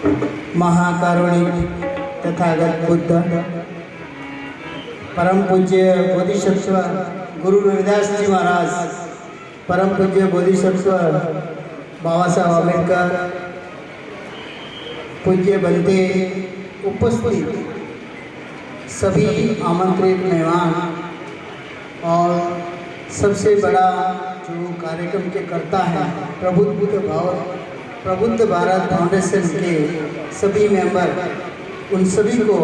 महाकारुणिक तथागत बुद्ध, परम पूज्य बोधिसत्व गुरु रविदास जी महाराज, परम पूज्य बोधिसत्व बाबा साहब आंबेडकर, पूज्य बनते उपस्थित सभी आमंत्रित मेहमान और सबसे बड़ा जो कार्यक्रम के करता है प्रबुद्ध भारत फाउंडेशन के सभी मेंबर, उन सभी को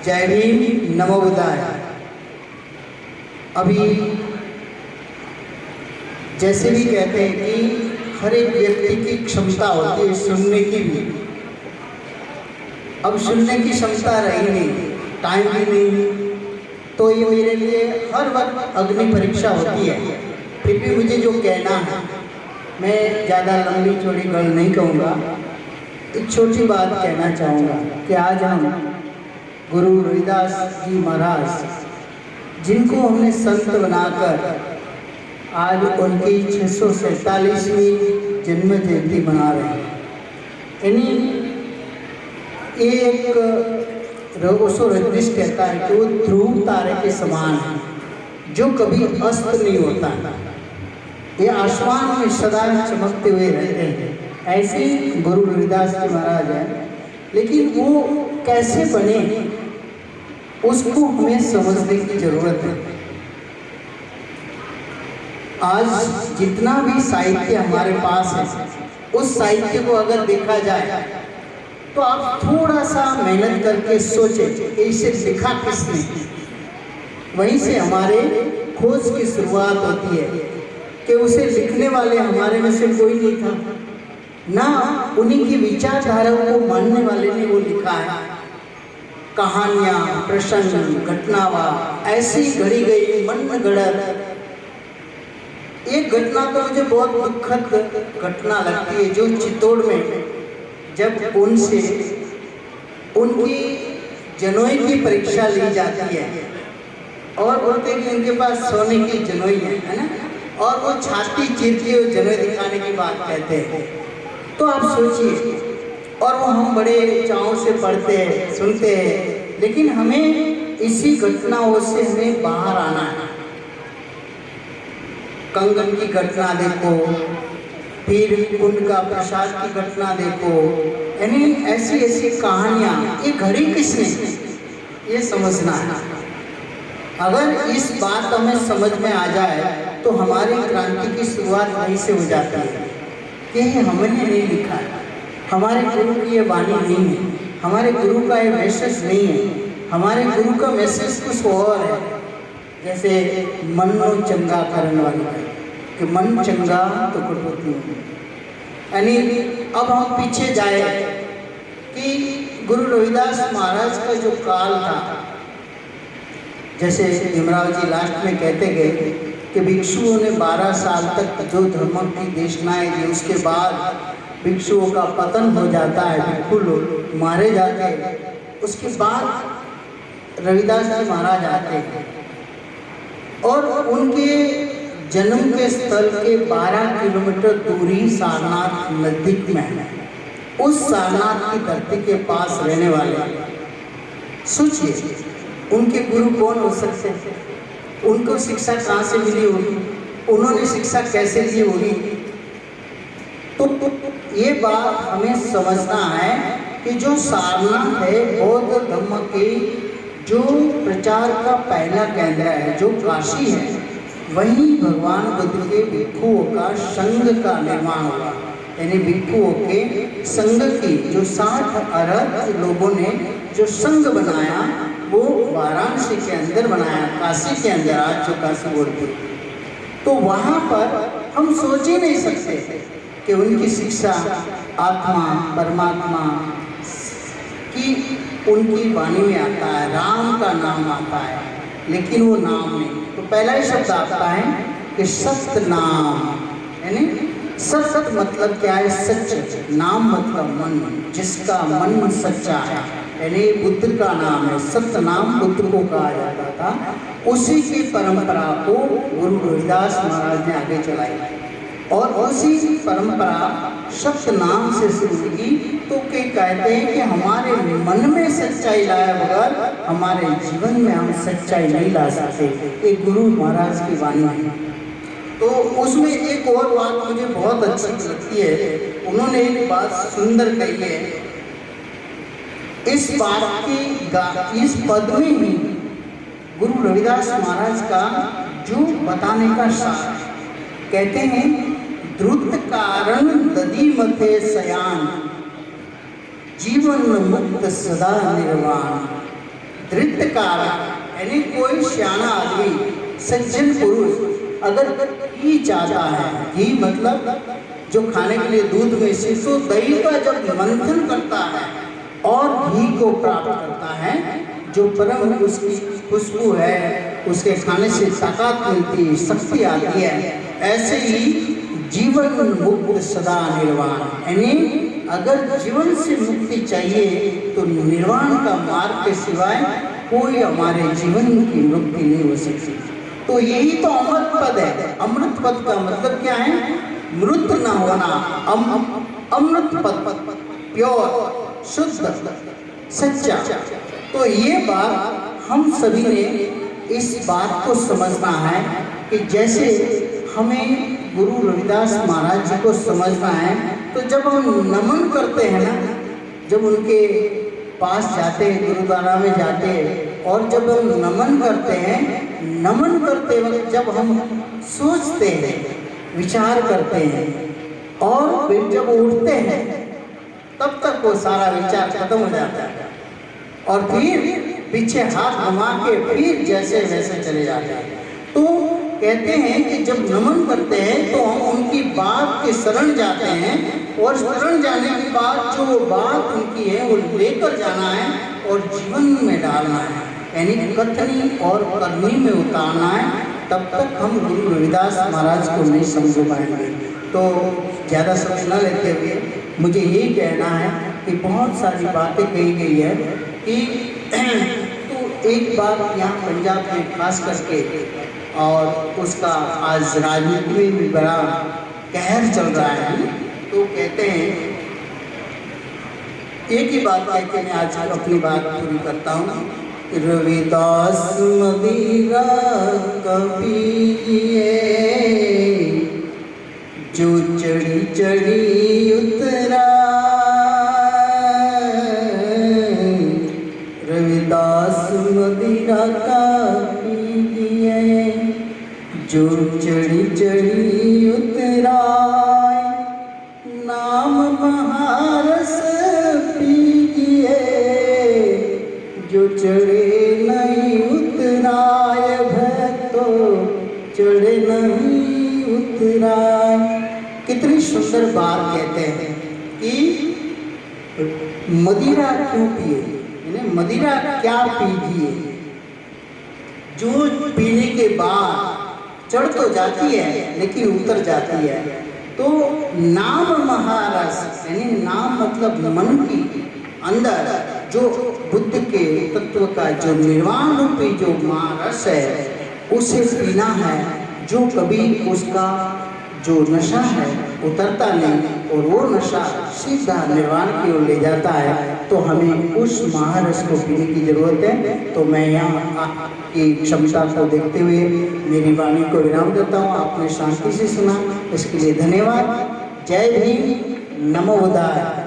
जय भीम, नमो बुद्धाय। अभी जैसे भी कहते हैं कि हर एक व्यक्ति की क्षमता होती है सुनने की भी, अब सुनने की क्षमता रही नहीं, टाइम भी नहीं, तो ये मेरे लिए हर वक्त अग्नि परीक्षा होती है। फिर भी मुझे जो कहना है, मैं ज़्यादा लंबी चौड़ी गल नहीं कहूँगा, एक छोटी बात कहना चाहूँगा कि आज हम गुरु रविदास जी महाराज, जिनको हमने संत बनाकर आज उनकी 647वीं जन्म जयंती मना रहे हैं। यानी एक रोगोसो रजनीश कहता है कि वो ध्रुव तारे के समान है, जो कभी अस्त नहीं होता है, ये आसमान में सदा चमकते हुए रहते हैं। ऐसे गुरु रविदास जी महाराज हैं, लेकिन वो कैसे बने उसको हमें समझने की जरूरत है। आज जितना भी साहित्य हमारे पास है, उस साहित्य को अगर देखा जाए तो आप थोड़ा सा मेहनत करके सोचें इसे लिखा किसने। वहीं से हमारे खोज की शुरुआत होती है कि उसे लिखने वाले हमारे में से कोई नहीं था, ना उन्हीं की विचारधाराओं को मानने वाले ने वो लिखा है। कहानियाँ, प्रसंग, घटनावां ऐसी घड़ी गई मन गढ़त। एक घटना तो मुझे बहुत दुखद घटना लगती है, जो चित्तौड़ में जब उनसे उनकी जनोई की परीक्षा ली जाती है और बोलते हैं कि उनके पास सोने की जनोई है ना, और वो छाती चीर के जनोई दिखाने की बात कहते हैं। तो आप सोचिए, और वो हम बड़े चाव से पढ़ते हैं, सुनते हैं, लेकिन हमें इसी घटनाओं से हमें बाहर आना है। कंगन की घटना देखो, फिर कुंड का प्रसाद की घटना देखो, यानी ऐसी ऐसी कहानियाँ। ये घड़ी किसने, ये समझना है। अगर इस बात हमें समझ में आ जाए तो हमारी क्रांति की शुरुआत वहीं से हो जाती है कि हमने नहीं लिखा है, हमारे गुरु की ये वाणी नहीं है, हमारे गुरु का ये मैसेज नहीं है, हमारे गुरु का मैसेज कुछ और है। जैसे मनो चंगा करने वाली है कि मन चंगा तो कटौती है। यानी अब हम पीछे जाए कि गुरु रविदास महाराज का जो काल था, जैसे भीमराव जी लास्ट में कहते गए कि भिक्षुओं ने 12 साल तक जो धर्म की देशनाएं दी, उसके बाद भिक्षुओं का पतन हो जाता है, भिक्षु लोग मारे जाते हैं, उसके बाद रविदास जी महाराज आते हैं और उनके जन्म के स्थल के 12 किलोमीटर दूरी सारनाथ नजदीक में है। उस सारनाथ की धरती के पास रहने वाले, सोचिए उनके गुरु कौन हो सकते हैं, उनको शिक्षा कहाँ से मिली होगी, उन्होंने शिक्षा कैसे दी होगी। तो ये बात हमें समझना है कि जो सारनाथ है बौद्ध धर्म के जो प्रचार का पहला केंद्र है, जो काशी है, वहीं भगवान बुद्ध के भिक्षुओं का संघ का निर्माण हुआ। यानी भिक्षुओं के संघ की जो 60 अरब लोगों ने जो संघ बनाया, वो वाराणसी के अंदर बनाया, काशी के अंदर, आज जो काशी बोलते। तो वहाँ पर हम सोच ही नहीं सकते कि उनकी शिक्षा आत्मा परमात्मा की उनकी वाणी में आता है, राम का नाम आता है, लेकिन वो नाम नहीं। तो पहला ही शब्द आता है कि सत्य नाम, यानी सत्य मतलब क्या है, सच। नाम मतलब मन, जिसका मन सच्चा है, यानी बुद्ध का नाम है। सत्य नाम बुद्ध को कहा जाता था। उसी की परंपरा को गुरु रविदास महाराज ने आगे चलाई और उसी परंपरा सत्य नाम से शुरू होगी। तो के कहते हैं कि हमारे मन में सच्चाई लाए बगैर हमारे जीवन में हम सच्चाई नहीं ला सकते। ये गुरु महाराज की वाणी है। तो उसमें एक और बात मुझे बहुत अच्छी लगती है, उन्होंने एक बात सुंदर कही है। इस बात की इस पद में ही गुरु रविदास महाराज का जो बताने का सार कहते हैं, द्रुत कारण दधी मथे सयान, जीवन मुक्त सदा निर्वाण। द्रुत कारण यानी कोई सियाना आदमी, सज्जन पुरुष अगर घी चाहता है, घी मतलब जो खाने के लिए दूध में से, तो दही का जब मंथन करता है और घी को प्राप्त करता है, जो परम उसकी खुशबू है, उसके खाने से ताकत मिलती है, शक्ति आती है। ऐसे ही जीवन मुक्त सदा निर्वाण, यानी अगर जीवन से मुक्ति चाहिए तो निर्वाण का मार्ग के सिवाय कोई हमारे जीवन की मुक्ति नहीं हो सकती। तो यही तो अमृत पद है। अमृत पद का मतलब क्या है? मृत न होना, अमृत पद, प्योर, शुद्ध, सच्चा। तो ये बात हम सभी ने इस बात को समझना है कि जैसे हमें गुरु रविदास महाराज जी को समझना है, तो जब हम नमन करते हैं ना, जब उनके पास जाते हैं, गुरुद्वारा में जाते हैं, और जब हम नमन करते हैं, नमन करते वक्त जब हम सोचते हैं, विचार करते हैं, और फिर जब उठते हैं, तब तक वो सारा विचार खत्म हो जाता है, और फिर पीछे हाथ घुमा के फिर जैसे वैसे चले जाते हैं। तो कहते हैं कि जब नमन करते हैं तो हम उनकी बात के शरण जाते हैं, और शरण जाने के बाद जो बात उनकी है वो लेकर जाना है और जीवन में डालना है, यानी कथनी और करनी में उतारना है। तब तक हम गुरु रविदास महाराज को नहीं समझ पाएंगे। तो ज़्यादा समय न लेते हुए मुझे यही कहना है कि बहुत सारी बातें कही गई है कि तो एक बात यहाँ पंजाब में खास करके, और उसका आज राजनीति में भी बड़ा कहर चल रहा है। तो कहते हैं, एक ही बात कह के मैं आज अपनी बात पूरी करता हूँ। रविदास मदिरा कपिए, जो चढ़ी चढ़ी उतरा, रविदास मदिरा का पीजिए, जो चढ़ी चढ़ी उतरा, नाम महारस पीजिए, जो चढ़े नहीं उतराय, भक्तो चढ़े नहीं उतराय। कितनी सुंदर बात कहते हैं कि मदिरा क्यों पिए, मदिरा क्या पीजिए, जो पीने के बाद चढ़ तो जाती है लेकिन उतर जाती है। तो नाम महारस, यानी नाम मतलब मन की अंदर जो बुद्ध के तत्व का जो निर्वाण रूपी जो महारस है, उसे पीना है, जो कभी उसका जो नशा है उतरता नहीं, और वो नशा सीधा निर्वाण की ओर ले जाता है। तो हमें उस महारस को पीने की जरूरत है। तो मैं यहाँ आपकी क्षमता को देखते हुए मेरी वाणी को विराम देता हूँ। आपने शांति से सुना, इसके लिए धन्यवाद। जय भीम, नमो बुद्धाय।